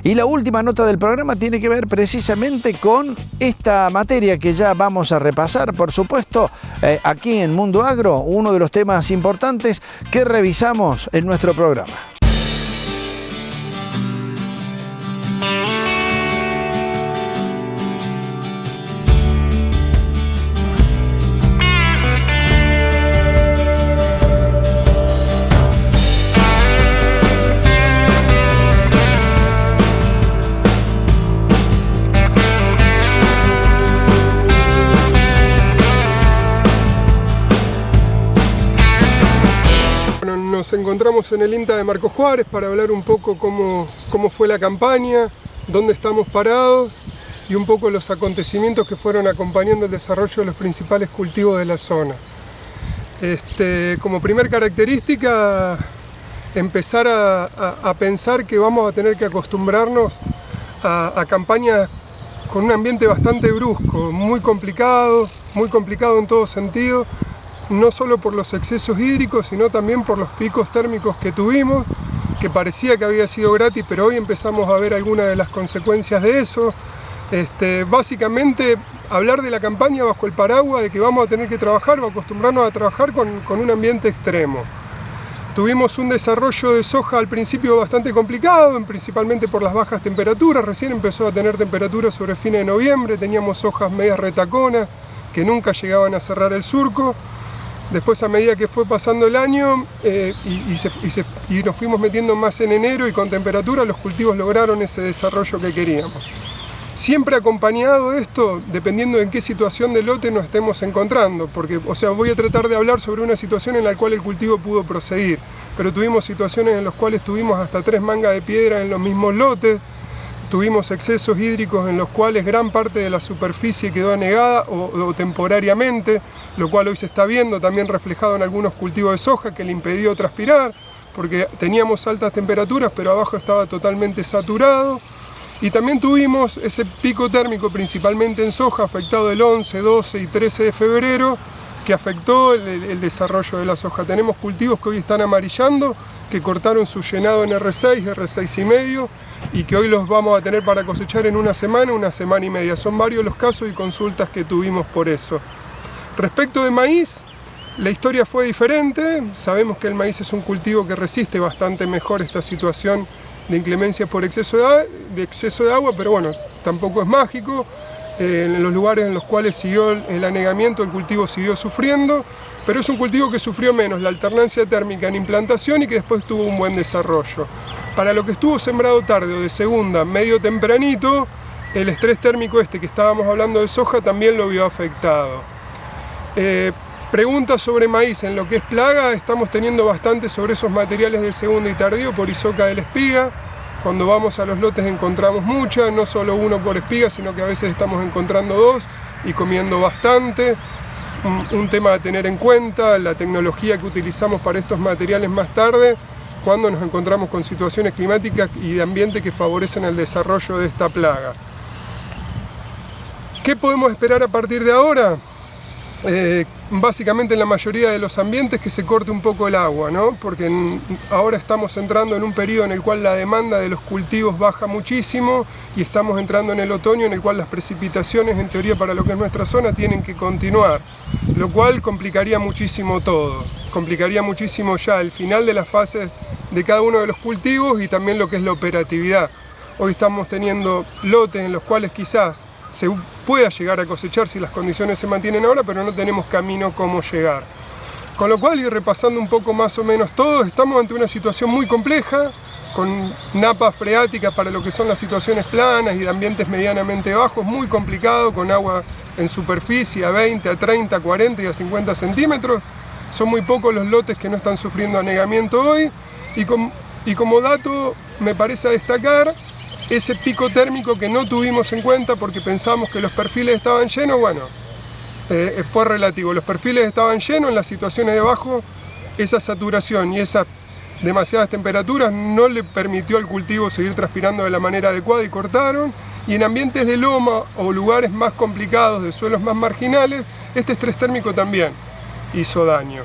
Y la última nota del programa tiene que ver precisamente con esta materia que ya vamos a repasar, por supuesto, aquí en Mundo Agro, uno de los temas importantes que revisamos en nuestro programa. Nos encontramos en el INTA de Marcos Juárez para hablar un poco cómo fue la campaña, dónde estamos parados y un poco los acontecimientos que fueron acompañando el desarrollo de los principales cultivos de la zona. Como primer característica, empezar a pensar que vamos a tener que acostumbrarnos a campañas con un ambiente bastante brusco, muy complicado en todo sentido, no solo por los excesos hídricos, sino también por los picos térmicos que tuvimos, que parecía que había sido gratis, pero hoy empezamos a ver algunas de las consecuencias de eso. Básicamente, hablar de la campaña bajo el paraguas de que vamos a tener que trabajar o acostumbrarnos a trabajar con un ambiente extremo. Tuvimos un desarrollo de soja al principio bastante complicado, principalmente por las bajas temperaturas. Recién empezó a tener temperaturas sobre fines de noviembre, teníamos hojas medias retaconas que nunca llegaban a cerrar el surco. Después, a medida que fue pasando el año y nos fuimos metiendo más en enero y con temperatura, los cultivos lograron ese desarrollo que queríamos. Siempre acompañado de esto, dependiendo en qué situación de lote nos estemos encontrando, porque, voy a tratar de hablar sobre una situación en la cual el cultivo pudo proseguir, pero tuvimos situaciones en las cuales tuvimos hasta 3 mangas de piedra en los mismos lotes, tuvimos excesos hídricos en los cuales gran parte de la superficie quedó anegada o temporariamente, lo cual hoy se está viendo también reflejado en algunos cultivos de soja que le impidió transpirar, porque teníamos altas temperaturas pero abajo estaba totalmente saturado. Y también tuvimos ese pico térmico principalmente en soja afectado el 11, 12 y 13 de febrero, que afectó el desarrollo de la soja. Tenemos cultivos que hoy están amarillando, que cortaron su llenado en R6, R6 y medio, y que hoy los vamos a tener para cosechar en una semana y media. Son varios los casos y consultas que tuvimos por eso. Respecto de maíz, la historia fue diferente. Sabemos que el maíz es un cultivo que resiste bastante mejor esta situación de inclemencia por exceso de agua, pero bueno, tampoco es mágico. En los lugares en los cuales siguió el anegamiento, el cultivo siguió sufriendo, pero es un cultivo que sufrió menos la alternancia térmica en implantación y que después tuvo un buen desarrollo. Para lo que estuvo sembrado tarde o de segunda, medio tempranito, el estrés térmico que estábamos hablando de soja también lo vio afectado. Preguntas sobre maíz en lo que es plaga, estamos teniendo bastante sobre esos materiales de segundo y tardío por isoca de la espiga. Cuando vamos a los lotes encontramos muchas, no solo uno por espiga, sino que a veces estamos encontrando 2 y comiendo bastante. Un tema a tener en cuenta, la tecnología que utilizamos para estos materiales más tarde, cuando nos encontramos con situaciones climáticas y de ambiente que favorecen el desarrollo de esta plaga. ¿Qué podemos esperar a partir de ahora? Básicamente en la mayoría de los ambientes que se corte un poco el agua, ¿no? Porque ahora estamos entrando en un periodo en el cual la demanda de los cultivos baja muchísimo y estamos entrando en el otoño en el cual las precipitaciones en teoría para lo que es nuestra zona tienen que continuar, lo cual complicaría muchísimo todo, complicaría muchísimo ya el final de las fases de cada uno de los cultivos y también lo que es la operatividad. Hoy estamos teniendo lotes en los cuales quizás se pueda llegar a cosechar si las condiciones se mantienen ahora, pero no tenemos camino cómo llegar. Con lo cual, ir repasando un poco más o menos todo, estamos ante una situación muy compleja, con napas freáticas para lo que son las situaciones planas y de ambientes medianamente bajos, muy complicado, con agua en superficie a 20, a 30, a 40 y a 50 centímetros. Son muy pocos los lotes que no están sufriendo anegamiento hoy. Y como dato, me parece destacar ese pico térmico que no tuvimos en cuenta porque pensamos que los perfiles estaban llenos. Bueno, fue relativo, los perfiles estaban llenos, en las situaciones de abajo esa saturación y esa demasiadas temperaturas no le permitió al cultivo seguir transpirando de la manera adecuada y cortaron. Y en ambientes de loma o lugares más complicados, de suelos más marginales, este estrés térmico también hizo daño.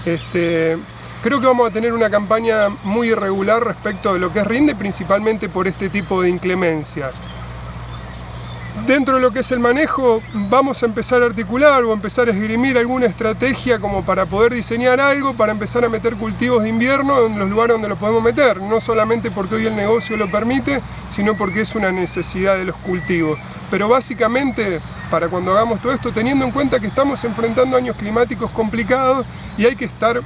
Creo que vamos a tener una campaña muy irregular respecto de lo que es rinde, principalmente por este tipo de inclemencia. Dentro de lo que es el manejo, vamos a empezar a articular o a empezar a esgrimir alguna estrategia como para poder diseñar algo, para empezar a meter cultivos de invierno en los lugares donde los podemos meter, no solamente porque hoy el negocio lo permite, sino porque es una necesidad de los cultivos. Pero básicamente, para cuando hagamos todo esto, teniendo en cuenta que estamos enfrentando años climáticos complicados y hay que estar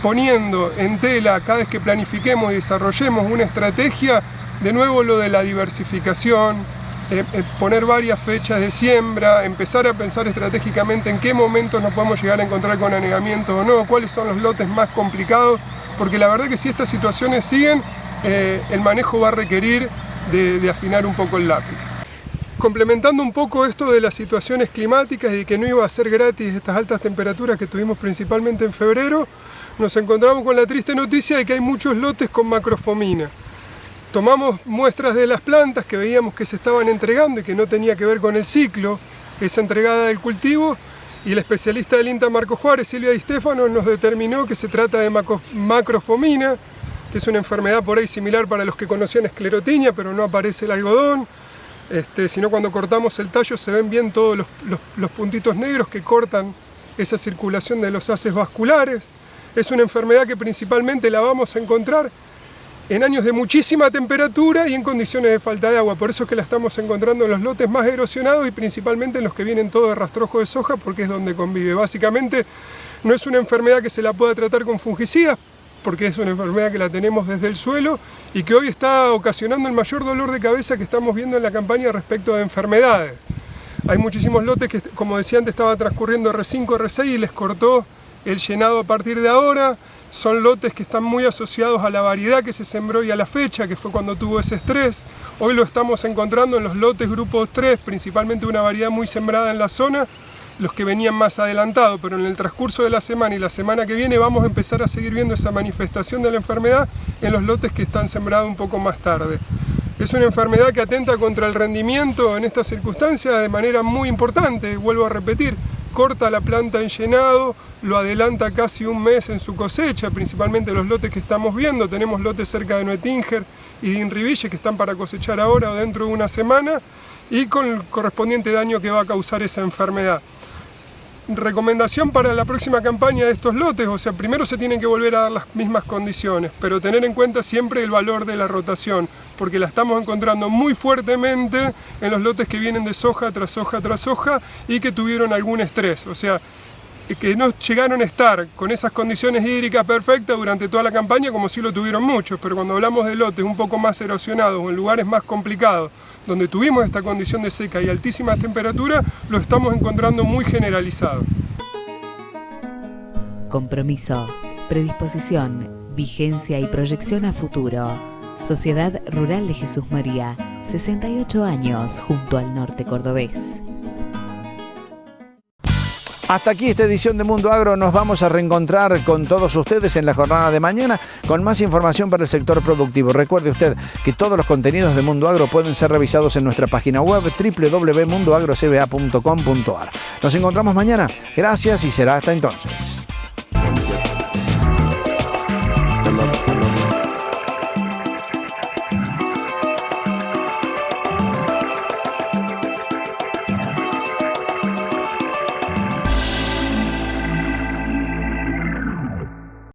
poniendo en tela cada vez que planifiquemos y desarrollemos una estrategia, de nuevo lo de la diversificación, poner varias fechas de siembra, empezar a pensar estratégicamente en qué momentos nos podemos llegar a encontrar con anegamientos o no, cuáles son los lotes más complicados, porque la verdad que si estas situaciones siguen, el manejo va a requerir de afinar un poco el lápiz. Complementando un poco esto de las situaciones climáticas y que no iba a ser gratis estas altas temperaturas que tuvimos principalmente en febrero, nos encontramos con la triste noticia de que hay muchos lotes con macrofomina. Tomamos muestras de las plantas que veíamos que se estaban entregando y que no tenía que ver con el ciclo, esa entregada del cultivo, y el especialista del INTA Marco Juárez, Silvia Di Stefano, nos determinó que se trata de macrofomina, que es una enfermedad por ahí similar para los que conocían esclerotinia, pero no aparece el algodón, sino cuando cortamos el tallo se ven bien todos los puntitos negros que cortan esa circulación de los haces vasculares. Es una enfermedad que principalmente la vamos a encontrar en años de muchísima temperatura y en condiciones de falta de agua. Por eso es que la estamos encontrando en los lotes más erosionados y principalmente en los que vienen todo de rastrojo de soja, porque es donde convive. Básicamente no es una enfermedad que se la pueda tratar con fungicidas, porque es una enfermedad que la tenemos desde el suelo y que hoy está ocasionando el mayor dolor de cabeza que estamos viendo en la campaña respecto de enfermedades. Hay muchísimos lotes que, como decía antes, estaba transcurriendo R5, R6 y les cortó el llenado a partir de ahora. Son lotes que están muy asociados a la variedad que se sembró y a la fecha, que fue cuando tuvo ese estrés. Hoy lo estamos encontrando en los lotes grupos 3, principalmente una variedad muy sembrada en la zona, los que venían más adelantados, pero en el transcurso de la semana y la semana que viene vamos a empezar a seguir viendo esa manifestación de la enfermedad en los lotes que están sembrados un poco más tarde. Es una enfermedad que atenta contra el rendimiento en estas circunstancias de manera muy importante, vuelvo a repetir. Corta la planta en llenado, lo adelanta casi un mes en su cosecha, principalmente los lotes que estamos viendo. Tenemos lotes cerca de Nuetinger y de Inriville que están para cosechar ahora o dentro de una semana y con el correspondiente daño que va a causar esa enfermedad. Recomendación para la próxima campaña de estos lotes, o sea, primero se tienen que volver a dar las mismas condiciones, pero tener en cuenta siempre el valor de la rotación, porque la estamos encontrando muy fuertemente en los lotes que vienen de soja tras hoja tras hoja y que tuvieron algún estrés, o sea, que no llegaron a estar con esas condiciones hídricas perfectas durante toda la campaña como sí lo tuvieron muchos, pero cuando hablamos de lotes un poco más erosionados o en lugares más complicados, donde tuvimos esta condición de seca y altísimas temperaturas, lo estamos encontrando muy generalizado. Compromiso, predisposición, vigencia y proyección a futuro. Sociedad Rural de Jesús María, 68 años junto al norte cordobés. Hasta aquí esta edición de Mundo Agro. Nos vamos a reencontrar con todos ustedes en la jornada de mañana con más información para el sector productivo. Recuerde usted que todos los contenidos de Mundo Agro pueden ser revisados en nuestra página web www.mundoagrocba.com.ar. Nos encontramos mañana. Gracias y será hasta entonces.